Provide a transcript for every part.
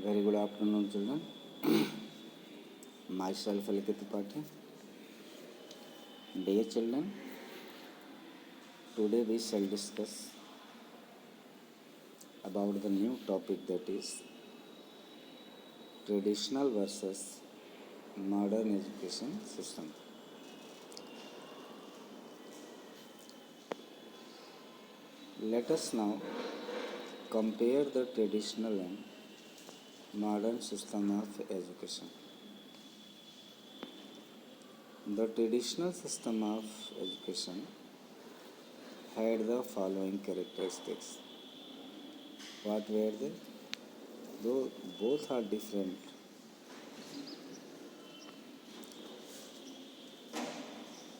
Very good afternoon, children. Myself, L.K. Tripathi. Dear children, today we shall discuss about the new topic, that is traditional versus modern education system. Let us now compare the traditional and modern system of education. The traditional system of education had the following characteristics. What were they? Though both are different,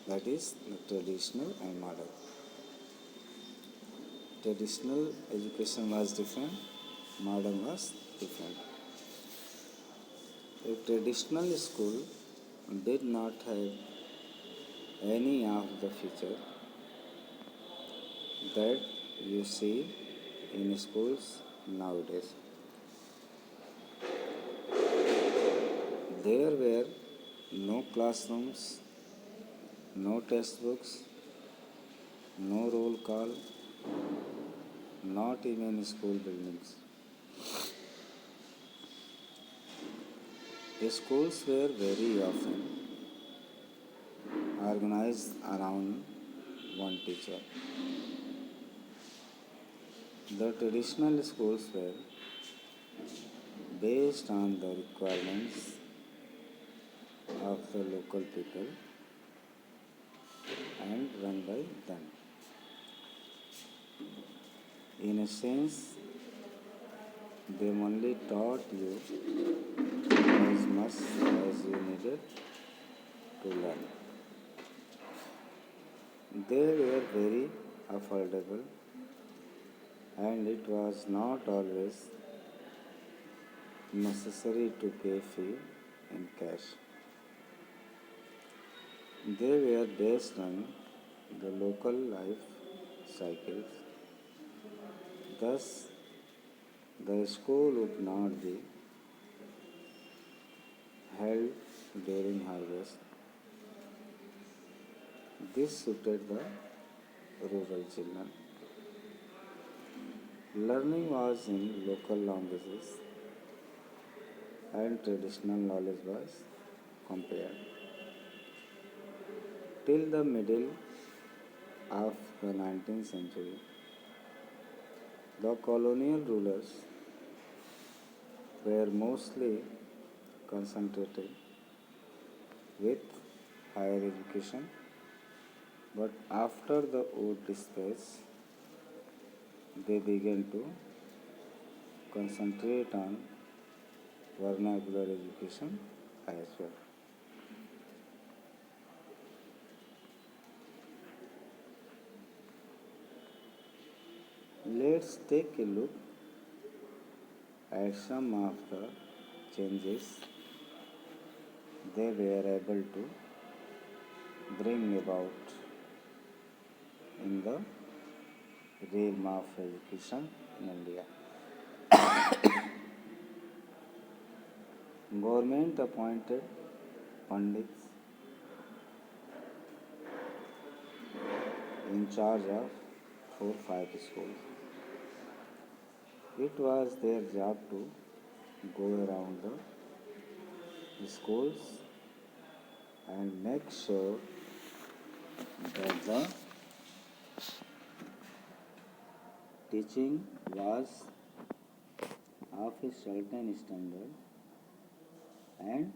that is the traditional and modern. Traditional education was different, modern was different. A traditional school did not have any of the feature that you see in schools nowadays. There were no classrooms, no textbooks, no roll call, not even school buildings. Schools were very often organized around one teacher. The traditional schools were based on the requirements of the local people and run by them. In a sense, they only taught you as much as you needed to learn. They were very affordable, and it was not always necessary to pay fee in cash. They were based on the local life cycles. Thus, the school would not be held during harvest. This suited the rural children. Learning was in local languages and traditional knowledge was compared. Till the middle of the 19th century, the colonial rulers were mostly concentrated with higher education, but after the wood dispatch, they began to concentrate on vernacular education as well. Let's take a look at some of the changes they were able to bring about in the realm of education in India. Government appointed Pandits in charge of 4-5 schools. It was their job to go around the schools and make sure that the teaching was of a certain standard and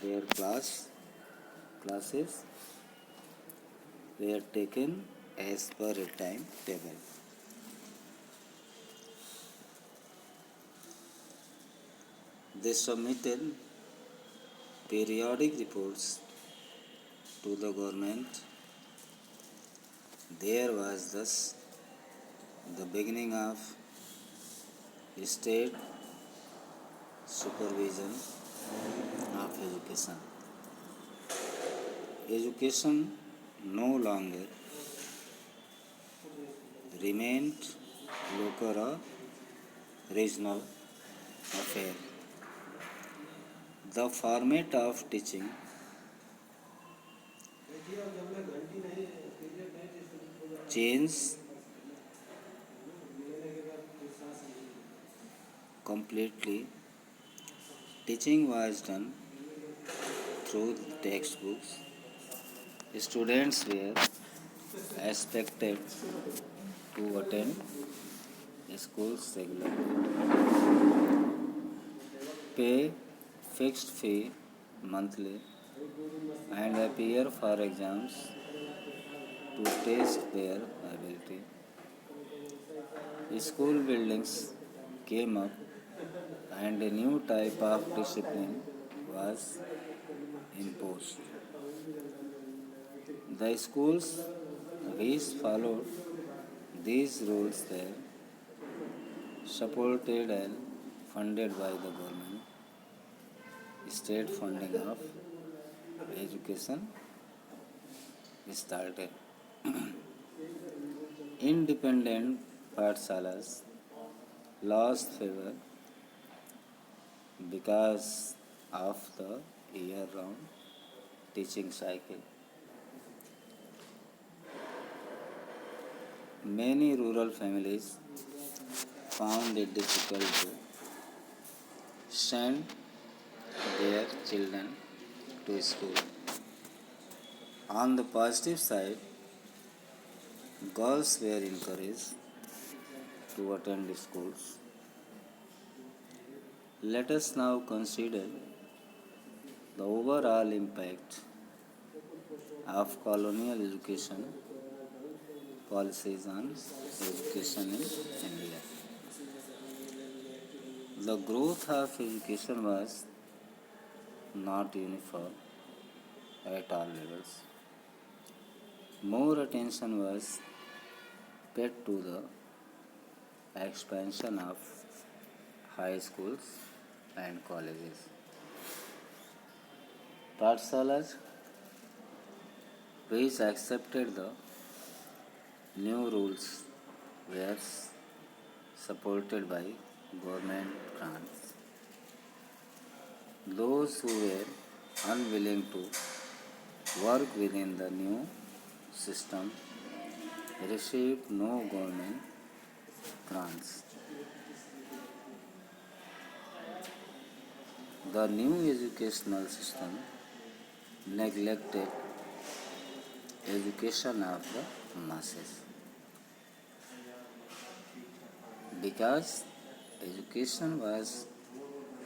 their classes were taken as per a timetable. They submitted periodic reports to the government. There was thus the beginning of state supervision of education. Education no longer remained local or regional, affair. The format of teaching changed completely. Teaching was done through textbooks. Students were expected to attend schools regularly, pay fixed fee monthly, and appear for exams to test their ability. School buildings came up and a new type of discipline was imposed. The schools which followed these rules were supported and funded by the government. State funding of education started. Independent Pathshalas lost favor because of the year-round teaching cycle. Many rural families found it difficult to send their children to school. On the positive side, girls were encouraged to attend schools. Let us now consider the overall impact of colonial education policies on education in India. The growth of education was not uniform at all levels. More attention was paid to the expansion of high schools and colleges. Pathshalas, which accepted the new rules, were supported by government grants. Those who were unwilling to work within the new system received no government grants. The new educational system neglected education of the masses because education was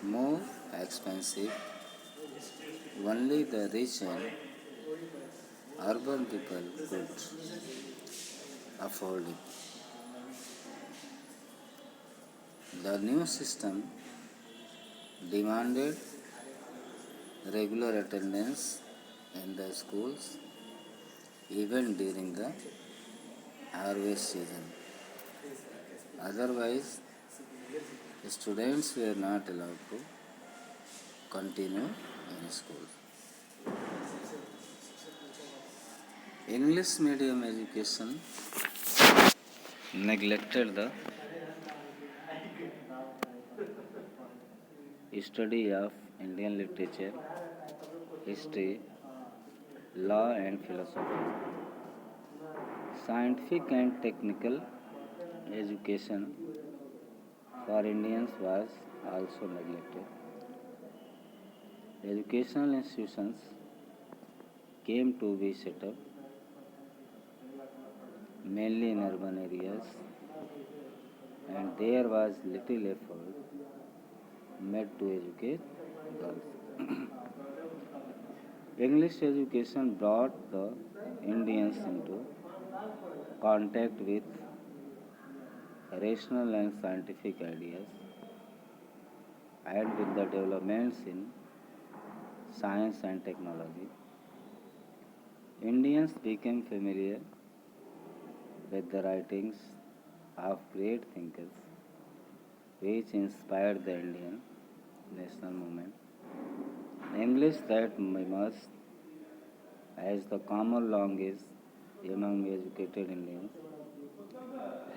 more expensive. Only the rich and urban people could afford it. The new system demanded regular attendance in the schools even during the harvest season. Otherwise, students were not allowed to continue in school. English medium education neglected the study of Indian literature, history, law, and philosophy. Scientific and technical education for Indians was also neglected. Educational institutions came to be set up mainly in urban areas, and there was little effort made to educate girls. English education brought the Indians into contact with rational and scientific ideas, and with the developments in science and technology, Indians became familiar with the writings of great thinkers which inspired the Indian national movement. English that emerged as the common language among educated Indians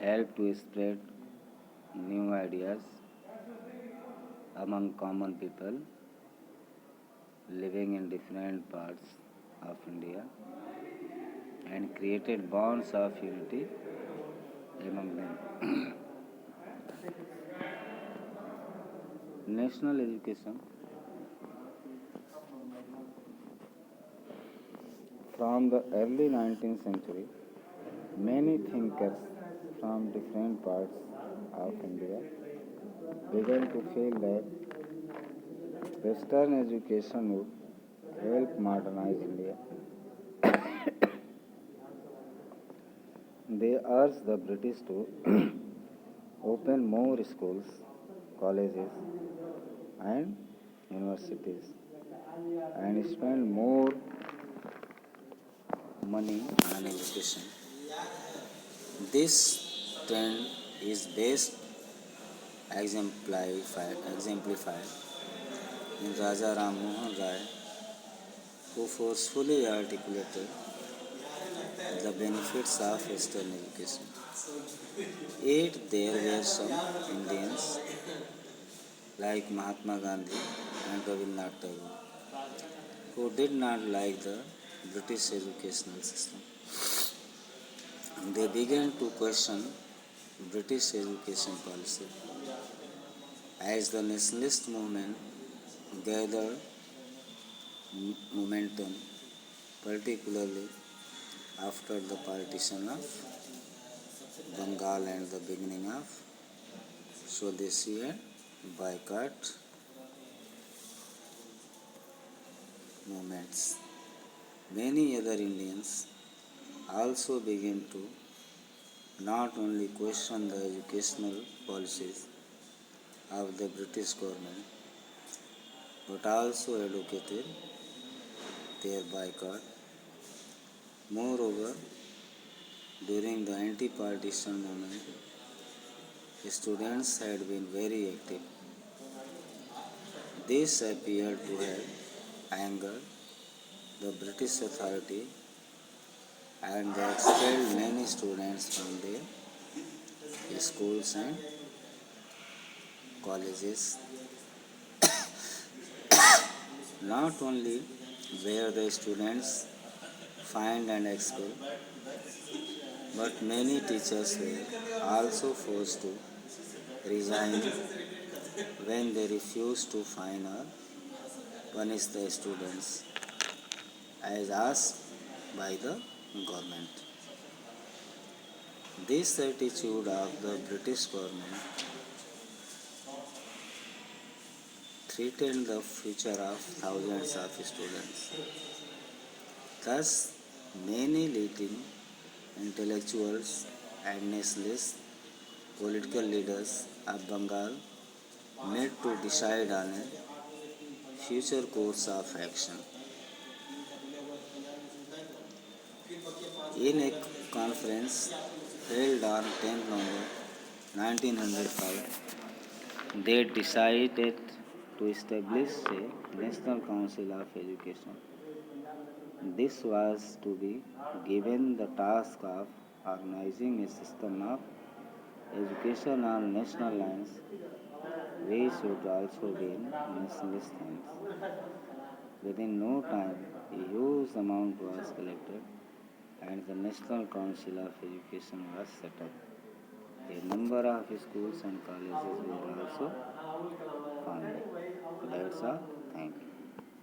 helped to spread new ideas among common people living in different parts of India and created bonds of unity among them. National education. From the early 19th century, many thinkers from different parts of India began to feel that Western education would help modernize India. They urged the British to open more schools, colleges, and universities and spend more money on education. This trend is best exemplified in Raja Ram Mohan Rai, who forcefully articulated the benefits of Western education. Yet there were some Indians like Mahatma Gandhi and Rabindranath Tagore who did not like the British educational system. They began to question British education policy. As the nationalist movement gathered momentum, particularly after the partition of Bengal and the beginning of Swadeshi and boycott movements, many other Indians also began to not only question the educational policies of the British government but also advocated their boycott. Moreover, during the anti-partition movement, students had been very active. This appeared to have angered the British authority and they expelled many students from their schools and colleges. Not only were the students fined and expelled, but many teachers were also forced to resign when they refused to fine or punish the students as asked by the government. This attitude of the British government threatened the future of thousands of students. Thus, many leading intellectuals and nationalist political leaders of Bengal met to decide on a future course of action. In a conference held on 10 November 1905, they decided to establish a National Council of Education. This was to be given the task of organizing a system of education on national lines, which would also be in nationalist hands. Within no time, a huge amount was collected and the National Council of Education was set up. A number of schools and colleges were also founded. That's all. Thank you.